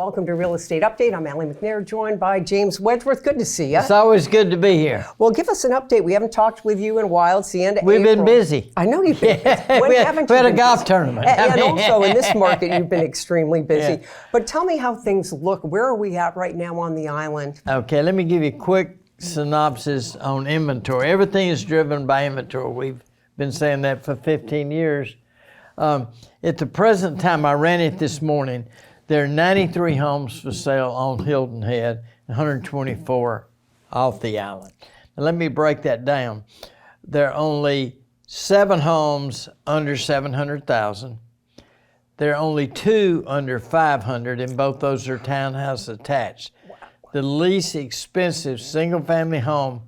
Welcome to Real Estate Update. I'm Allie McNair, joined by James Wedgeworth. Good to see you. It's always good to be here. Well, give us an update. We haven't talked with you in a while. It's the end of We've April. been busy. I know you've been busy. When we haven't had you a been golf busy? tournament. And also in this market, you've been extremely busy. Yeah. But tell me how things look. Where are we at right now on the island? Okay, let me give you a quick synopsis on inventory. Everything is driven by inventory. We've been saying that for 15 years. At the present time, I ran it this morning, there are 93 homes for sale on Hilton Head, 124 off the island. Now, let me break that down. There are only 7 homes under 700,000. There are only 2 under 500, and both those are townhouse attached. The least expensive single-family home,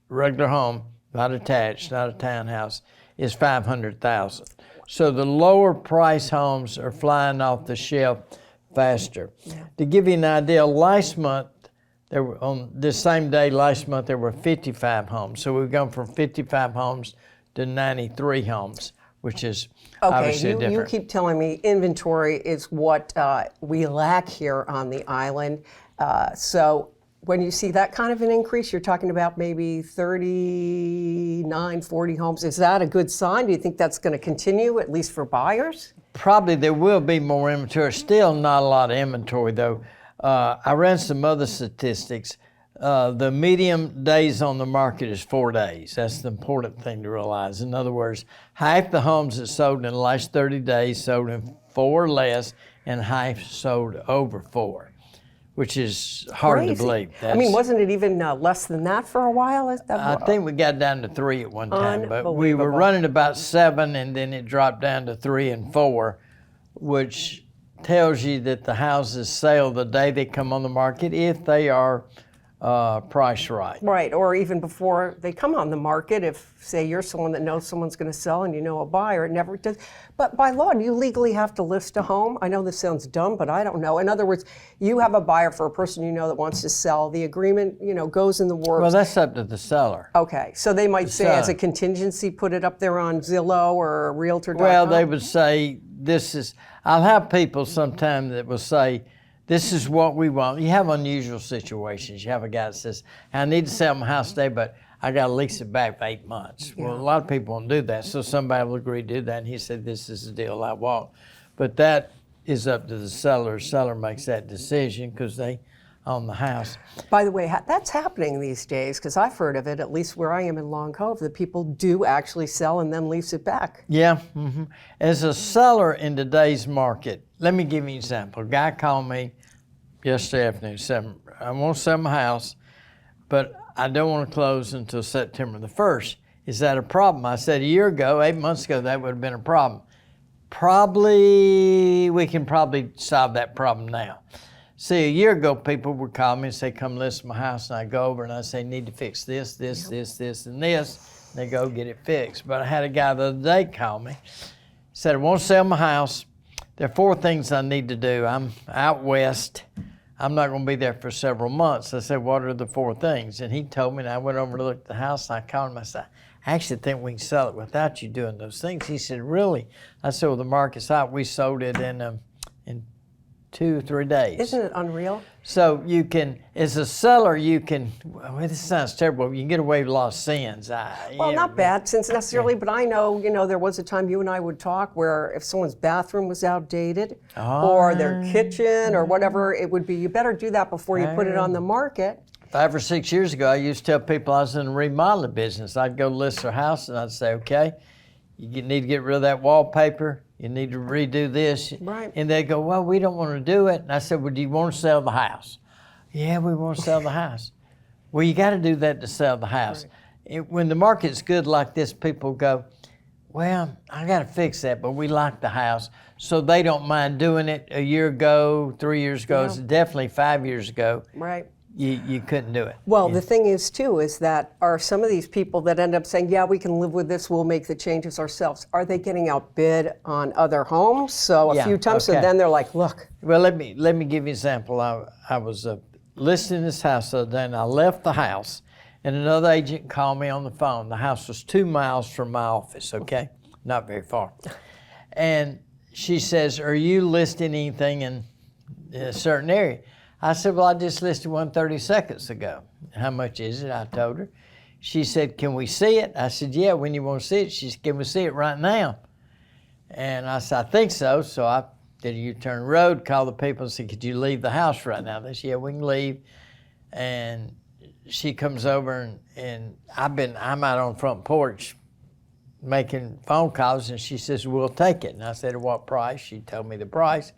regular home, not attached, not a townhouse, is $500,000. So the lower price homes are flying off the shelf faster. Yeah. To give you an idea, last month, there were, on this same day last month, there were 55 homes. So we've gone from 55 homes to 93 homes, which is obviously different. You keep telling me inventory is what we lack here on the island. So when you see that kind of an increase, you're talking about maybe 39, 40 homes. Is that a good sign? Do you think that's going to continue, at least for buyers? Probably there will be more inventory. Still not a lot of inventory, though. I ran some other statistics. The median days on the market is 4 days. That's the important thing to realize. In other words, half the homes that sold in the last 30 days sold in 4 or less, and half sold over 4. Which is hard Crazy. to believe. I mean, wasn't it even less than that for a while? I think we got down to 3 at one time, but we were running about 7, and then it dropped down to 3 and 4, which tells you that the houses sell the day they come on the market if they are priced right. Right, or even before they come on the market. If, say, you're someone that knows someone's going to sell and you know a buyer, it never does. But by law, do you legally have to list a home? I know this sounds dumb, but I don't know. In other words, you have a buyer for a person you know that wants to sell. The agreement, goes in the works. Well, that's up to the seller. Okay, so they might say as a contingency, put it up there on Zillow or Realtor.com? Well, they would say, I'll have people sometime that will say, this is what we want. You have unusual situations. You have a guy that says, I need to sell my house today, but I got to lease it back for 8 months. Yeah. Well, a lot of people won't do that. So somebody will agree to do that. And he said, this is the deal I want. But that is up to the seller. The seller makes that decision because they own the house. By the way, that's happening these days because I've heard of it, at least where I am in Long Cove, that people do actually sell and then lease it back. Yeah. Mm-hmm. As a seller in today's market, let me give you an example. A guy called me yesterday afternoon, said, I want to sell my house, but I don't want to close until September the 1st. Is that a problem? I said, a year ago, 8 months ago, that would have been a problem. We can probably solve that problem now. See, a year ago, people would call me and say, come list my house, and I go over and I say, need to fix this, and this. And they go get it fixed. But I had a guy the other day call me, said, I want to sell my house. There are 4 things I need to do. I'm out west. I'm not going to be there for several months. I said, what are the 4 things? And he told me, and I went over to look at the house, and I called him. I said, I actually think we can sell it without you doing those things. He said, really? I said, well, the market's hot. We sold it in 2 or 3 days. Isn't it unreal? So you can, as a seller, well, this sounds terrible, you can get away with a lot of sins. Not bad sins necessarily, but I know, there was a time you and I would talk where if someone's bathroom was outdated or their kitchen or whatever, it would be, you better do that before you put it on the market. 5 or 6 years ago, I used to tell people I was in the remodeling business. I'd go list their house and I'd say, okay, you need to get rid of that wallpaper. You need to redo this. Right. And they go, well, we don't want to do it. And I said, well, do you want to sell the house? Yeah, we want to sell the house. Well, you got to do that to sell the house. Right. When the market's good like this, people go, well, I got to fix that, but we like the house. So they don't mind doing it a year ago, 3 years ago. Yeah. It's definitely 5 years ago. Right. You couldn't do it. Well, the thing is, too, is that are some of these people that end up saying, yeah, we can live with this, we'll make the changes ourselves, are they getting outbid on other homes? So a few times, so then they're like, look. Well, let me give you an example. I was listing this house the other day, and I left the house, and another agent called me on the phone. The house was 2 miles from my office, okay? Not very far. And she says, are you listing anything in in a certain area. I said, well, I just listed one 30 seconds ago. How much is it? I told her. She said, can we see it? I said, yeah, when you want to see it? She said, can we see it right now? And I said, I think so. So I did a U-turn road, called the people and said, could you leave the house right now? They said, yeah, we can leave. And she comes over and I'm out on the front porch making phone calls, and she says, we'll take it. And I said, at what price? She told me the price.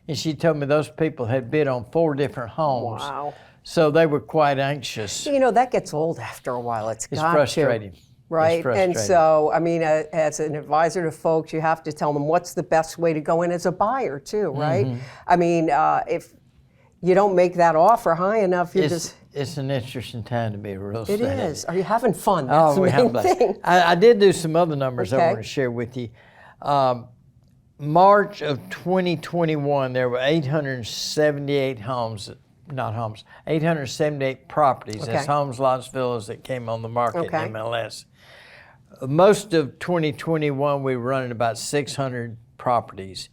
And she told me those people had bid on 4 different homes. Wow. So they were quite anxious. You know, that gets old after a while. It's got frustrating. to. Right? It's frustrating. And so, I mean, as an advisor to folks, you have to tell them what's the best way to go in as a buyer, too, right? Mm-hmm. I mean, if you don't make that offer high enough, you're It's an interesting time to be a real estate It is. Are you having fun? Oh, That's the we have main thing. I did do some other numbers I Okay. want to share with you. March of 2021, there were 878 homes, not homes, 878 properties. Okay. That's homes, lots, villas that came on the market Okay. in MLS. Most of 2021, we were running about 600 properties.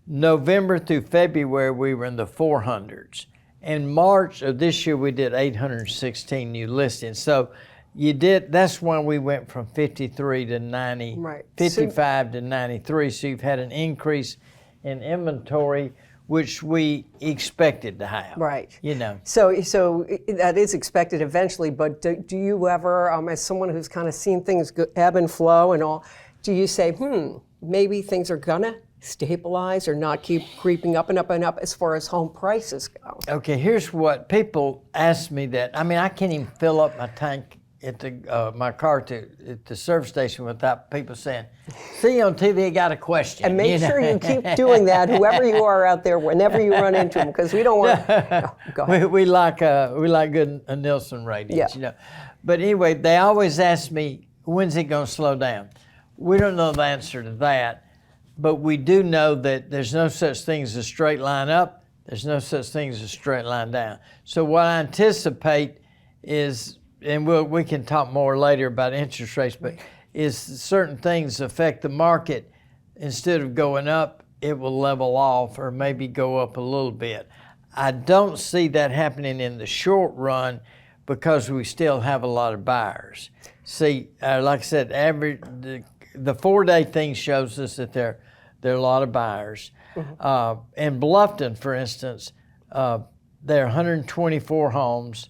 November through February, we were in the 400s. In March of this year, we did 816 new listings. So that's when we went from 53 to 90, Right. 55 to 93. So you've had an increase in inventory, which we expected to have. Right. You know. So that is expected eventually, but do you ever, as someone who's kind of seen things ebb and flow and all, do you say, maybe things are gonna stabilize or not keep creeping up and up and up as far as home prices go? Okay, here's what people ask me that. I mean, I can't even fill up my tank at my car at the service station without people saying, "See you on TV, got a question." And make sure you keep doing that, whoever you are out there, whenever you run into them, because we don't want. Go ahead. We like good Nielsen ratings, Yeah. you know. But anyway, they always ask me, "When's it going to slow down?" We don't know the answer to that, but we do know that there's no such thing as a straight line up. There's no such thing as a straight line down. So what I anticipate is, and we can talk more later about interest rates, but is certain things affect the market. Instead of going up, it will level off or maybe go up a little bit. I don't see that happening in the short run because we still have a lot of buyers. See, like I said, the 4-day thing shows us that there are a lot of buyers. Mm-hmm. In Bluffton, for instance, there are 124 homes.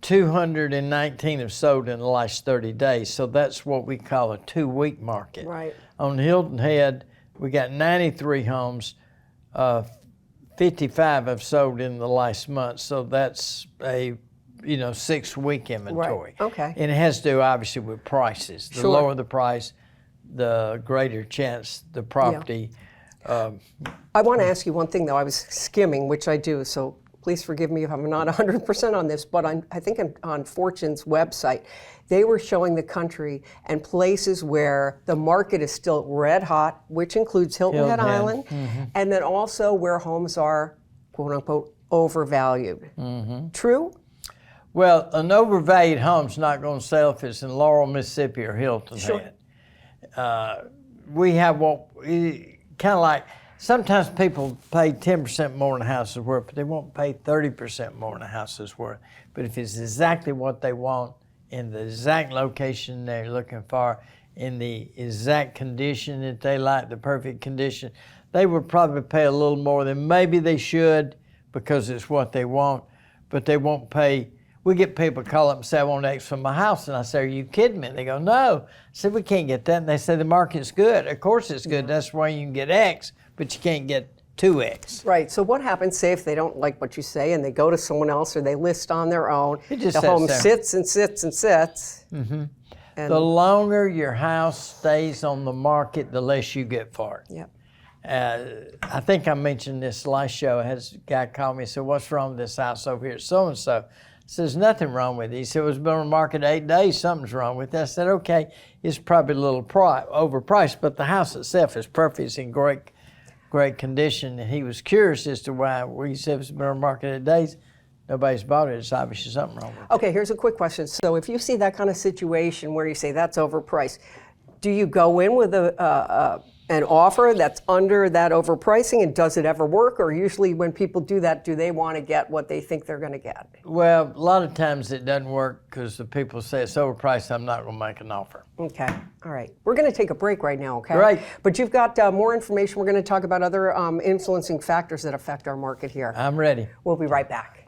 219 have sold in the last 30 days, so that's what we call a 2-week market. Right. On Hilton Head, we got 93 homes. 55 have sold in the last month, so that's a 6-week inventory. Right. Okay. And it has to do obviously with prices. The Sure. lower the price, the greater chance the property. I want to ask you one thing, though. I was skimming, which I do, so please forgive me if I'm not 100% on this, but I think on Fortune's website, they were showing the country and places where the market is still red hot, which includes Hilton Head Island, and then also where homes are, quote unquote, overvalued. True? Well, an overvalued home's not going to sell if it's in Laurel, Mississippi or Hilton Sure. Head. We have kind of like, sometimes people pay 10% more than a house is worth, but they won't pay 30% more than a house is worth. But if it's exactly what they want, in the exact location they're looking for, in the exact condition that they like, the perfect condition, they would probably pay a little more than maybe they should because it's what they want, but they won't pay. We get people call up and say, I want X for my house. And I say, are you kidding me? And they go, no. I said, we can't get that. And they say, the market's good. Of course it's good. That's why you can get X, but you can't get 2X. Right. So what happens, say, if they don't like what you say and they go to someone else or they list on their own, It just the home sits there. sits and sits and sits. Mm-hmm. And The longer your house stays on the market, the less you get for it. Yep. I think I mentioned this last show. I had a guy call me and said, what's wrong with this house over here? So-and-so. I said, there's nothing wrong with it. He said, it's been on the market 8 days. Something's wrong with it. I said, okay, it's probably a little overpriced, but the house itself is perfect. It's in great condition. And he was curious as to why, he said it's been on the market 8 days. Nobody's bought it. It's obviously something wrong with it. Okay, here's a quick question. So if you see that kind of situation where you say that's overpriced, do you go in with an offer that's under that overpricing, and does it ever work? Or usually when people do that, do they want to get what they think they're going to get? Well, a lot of times it doesn't work because the people say it's overpriced, I'm not going to make an offer. Okay, all right. We're going to take a break right now, okay? Right. But you've got more information. We're going to talk about other influencing factors that affect our market here. I'm ready. We'll be right back.